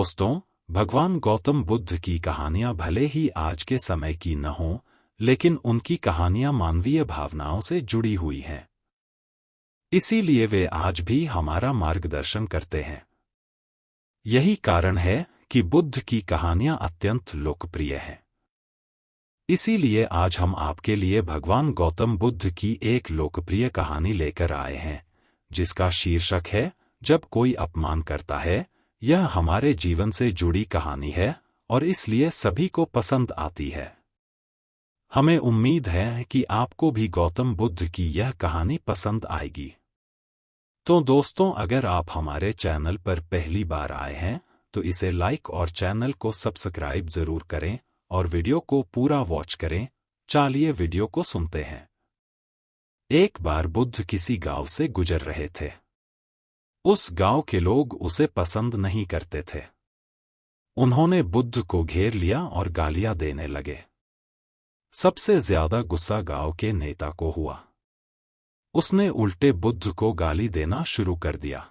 दोस्तों, भगवान गौतम बुद्ध की कहानियां भले ही आज के समय की न हों, लेकिन उनकी कहानियां मानवीय भावनाओं से जुड़ी हुई हैं। इसीलिए वे आज भी हमारा मार्गदर्शन करते हैं। यही कारण है कि बुद्ध की कहानियां अत्यंत लोकप्रिय हैं। इसीलिए आज हम आपके लिए भगवान गौतम बुद्ध की एक लोकप्रिय कहानी लेकर आए हैं, जिसका शीर्षक है जब कोई अपमान करता है। यह हमारे जीवन से जुड़ी कहानी है और इसलिए सभी को पसंद आती है। हमें उम्मीद है कि आपको भी गौतम बुद्ध की यह कहानी पसंद आएगी। तो दोस्तों, अगर आप हमारे चैनल पर पहली बार आए हैं तो इसे लाइक और चैनल को सब्सक्राइब जरूर करें और वीडियो को पूरा वॉच करें। चलिए वीडियो को सुनते हैं। एक बार बुद्ध किसी गांव से गुजर रहे थे। उस गांव के लोग उसे पसंद नहीं करते थे। उन्होंने बुद्ध को घेर लिया और गालियां देने लगे। सबसे ज्यादा गुस्सा गांव के नेता को हुआ। उसने उल्टे बुद्ध को गाली देना शुरू कर दिया।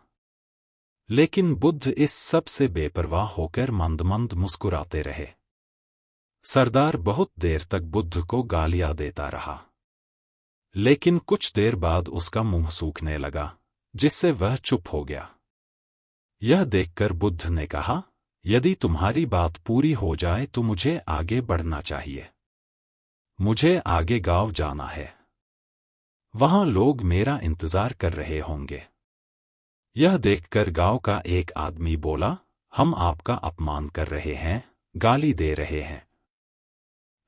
लेकिन बुद्ध इस सब से बेपरवाह होकर मंद मंद मुस्कुराते रहे। सरदार बहुत देर तक बुद्ध को गालियां देता रहा, लेकिन कुछ देर बाद उसका मुंह सूखने लगा, जिससे वह चुप हो गया। यह देखकर बुद्ध ने कहा, यदि तुम्हारी बात पूरी हो जाए तो मुझे आगे बढ़ना चाहिए। मुझे आगे गांव जाना है। वहां लोग मेरा इंतजार कर रहे होंगे। यह देखकर गांव का एक आदमी बोला, हम आपका अपमान कर रहे हैं, गाली दे रहे हैं,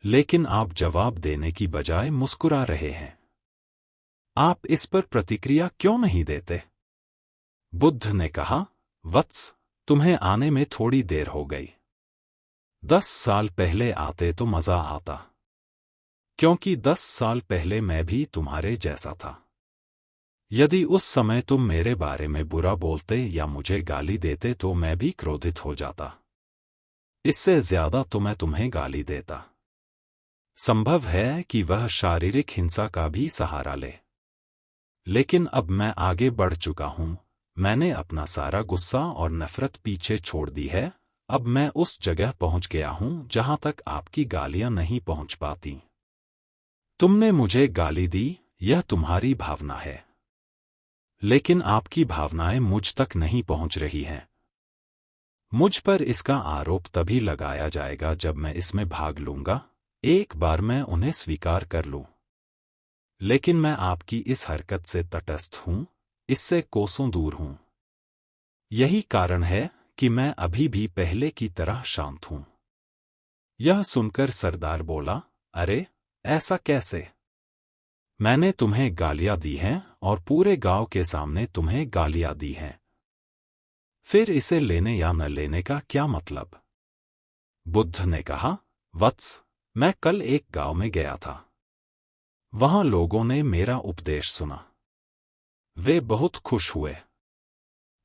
लेकिन आप जवाब देने की बजाय मुस्कुरा रहे हैं। आप इस पर प्रतिक्रिया क्यों नहीं देते? बुद्ध ने कहा, वत्स, तुम्हें आने में थोड़ी देर हो गई। 10 साल पहले आते तो मजा आता, क्योंकि 10 साल पहले मैं भी तुम्हारे जैसा था। यदि उस समय तुम मेरे बारे में बुरा बोलते या मुझे गाली देते तो मैं भी क्रोधित हो जाता। इससे ज्यादा तो मैं तुम्हें गाली देता। संभव है कि वह शारीरिक हिंसा का भी सहारा ले। लेकिन अब मैं आगे बढ़ चुका हूं। मैंने अपना सारा गुस्सा और नफरत पीछे छोड़ दी है। अब मैं उस जगह पहुंच गया हूं जहां तक आपकी गालियां नहीं पहुंच पाती। तुमने मुझे गाली दी, यह तुम्हारी भावना है, लेकिन आपकी भावनाएं मुझ तक नहीं पहुंच रही हैं। मुझ पर इसका आरोप तभी लगाया जाएगा जब मैं इसमें भाग लूंगा, एक बार मैं उन्हें स्वीकार कर लूं। लेकिन मैं आपकी इस हरकत से तटस्थ हूं, इससे कोसों दूर हूं। यही कारण है कि मैं अभी भी पहले की तरह शांत हूं। यह सुनकर सरदार बोला, अरे, ऐसा कैसे? मैंने तुम्हें गालियां दी हैं और पूरे गांव के सामने तुम्हें गालियां दी हैं। फिर इसे लेने या न लेने का क्या मतलब? बुद्ध ने कहा, वत्स, मैं कल एक गांव में गया था। वहां लोगों ने मेरा उपदेश सुना। वे बहुत खुश हुए।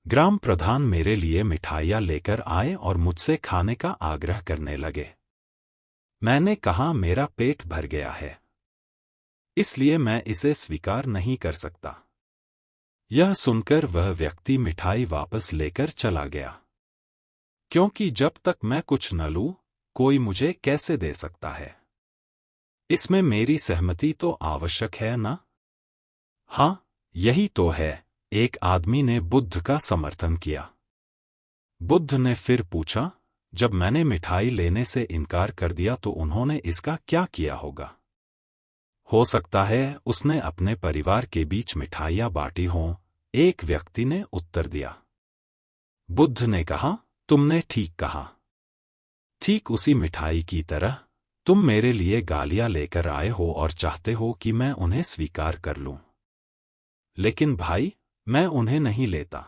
ग्राम प्रधान मेरे लिए मिठाइयां लेकर आए और मुझसे खाने का आग्रह करने लगे। मैंने कहा, मेरा पेट भर गया है, इसलिए मैं इसे स्वीकार नहीं कर सकता। यह सुनकर वह व्यक्ति मिठाई वापस लेकर चला गया, क्योंकि जब तक मैं कुछ न लूं, कोई मुझे कैसे दे सकता है? इसमें मेरी सहमति तो आवश्यक है ना? हाँ, यही तो है। एक आदमी ने बुद्ध का समर्थन किया। बुद्ध ने फिर पूछा, जब मैंने मिठाई लेने से इनकार कर दिया तो उन्होंने इसका क्या किया होगा? हो सकता है उसने अपने परिवार के बीच मिठाइयां बांटी हों, एक व्यक्ति ने उत्तर दिया। बुद्ध ने कहा, तुमने ठीक कहा। ठीक उसी मिठाई की तरह तुम मेरे लिए गालियां लेकर आए हो और चाहते हो कि मैं उन्हें स्वीकार कर लूं। लेकिन भाई, मैं उन्हें नहीं लेता।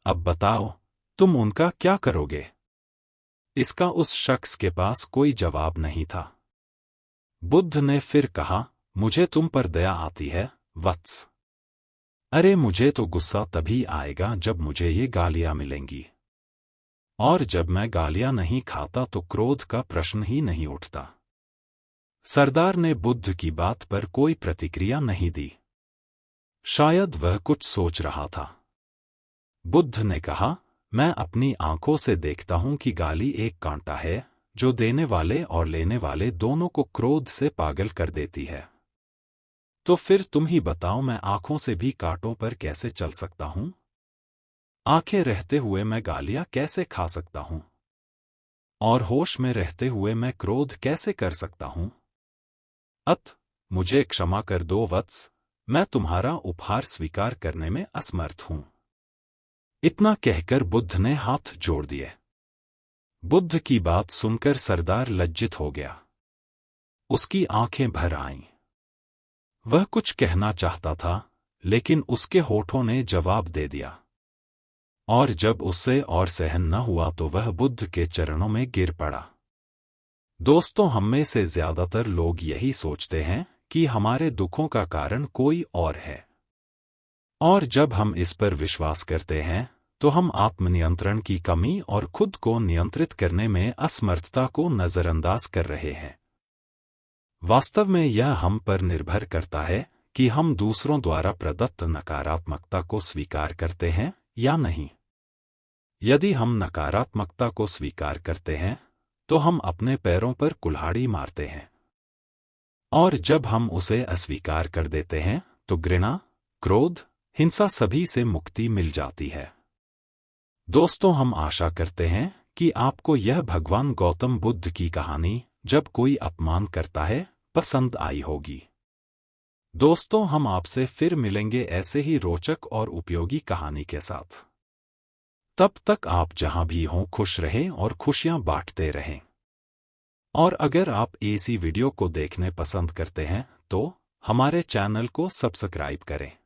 अब बताओ, तुम उनका क्या करोगे? इसका उस शख्स के पास कोई जवाब नहीं था। बुद्ध ने फिर कहा, मुझे तुम पर दया आती है, वत्स। अरे, मुझे तो गुस्सा तभी आएगा जब मुझे ये गालियां मिलेंगी। और जब मैं गालियां नहीं खाता तो क्रोध का प्रश्न ही नहीं उठता। सरदार ने बुद्ध की बात पर कोई प्रतिक्रिया नहीं दी। शायद वह कुछ सोच रहा था। बुद्ध ने कहा, मैं अपनी आंखों से देखता हूं कि गाली एक कांटा है जो देने वाले और लेने वाले दोनों को क्रोध से पागल कर देती है। तो फिर तुम ही बताओ, मैं आंखों से भी कांटों पर कैसे चल सकता हूं? आंखें रहते हुए मैं गालियां कैसे खा सकता हूं? और होश में रहते हुए मैं क्रोध कैसे कर सकता हूं? मुझे क्षमा कर दो वत्स, मैं तुम्हारा उपहार स्वीकार करने में असमर्थ हूं। इतना कहकर बुद्ध ने हाथ जोड़ दिए। बुद्ध की बात सुनकर सरदार लज्जित हो गया। उसकी आंखें भर आईं। वह कुछ कहना चाहता था, लेकिन उसके होठों ने जवाब दे दिया। और जब उससे और सहन न हुआ तो वह बुद्ध के चरणों में गिर पड़ा। दोस्तों, हम में से ज्यादातर लोग यही सोचते हैं कि हमारे दुखों का कारण कोई और है। और जब हम इस पर विश्वास करते हैं, तो हम आत्मनियंत्रण की कमी और खुद को नियंत्रित करने में असमर्थता को नजरअंदाज कर रहे हैं। वास्तव में यह हम पर निर्भर करता है कि हम दूसरों द्वारा प्रदत्त नकारात्मकता को स्वीकार करते हैं या नहीं। यदि हम नकारात्मकता को स्वीकार करते हैं, तो हम अपने पैरों पर कुल्हाड़ी मारते हैं। और जब हम उसे अस्वीकार कर देते हैं, तो घृणा, क्रोध, हिंसा सभी से मुक्ति मिल जाती है। दोस्तों, हम आशा करते हैं कि आपको यह भगवान गौतम बुद्ध की कहानी, जब कोई अपमान करता है, पसंद आई होगी। दोस्तों, हम आपसे फिर मिलेंगे ऐसे ही रोचक और उपयोगी कहानी के साथ। तब तक आप जहां भी हों खुश रहें और खुशियां बांटते रहें। और अगर आप ऐसी वीडियो को देखने पसंद करते हैं, तो हमारे चैनल को सब्सक्राइब करें।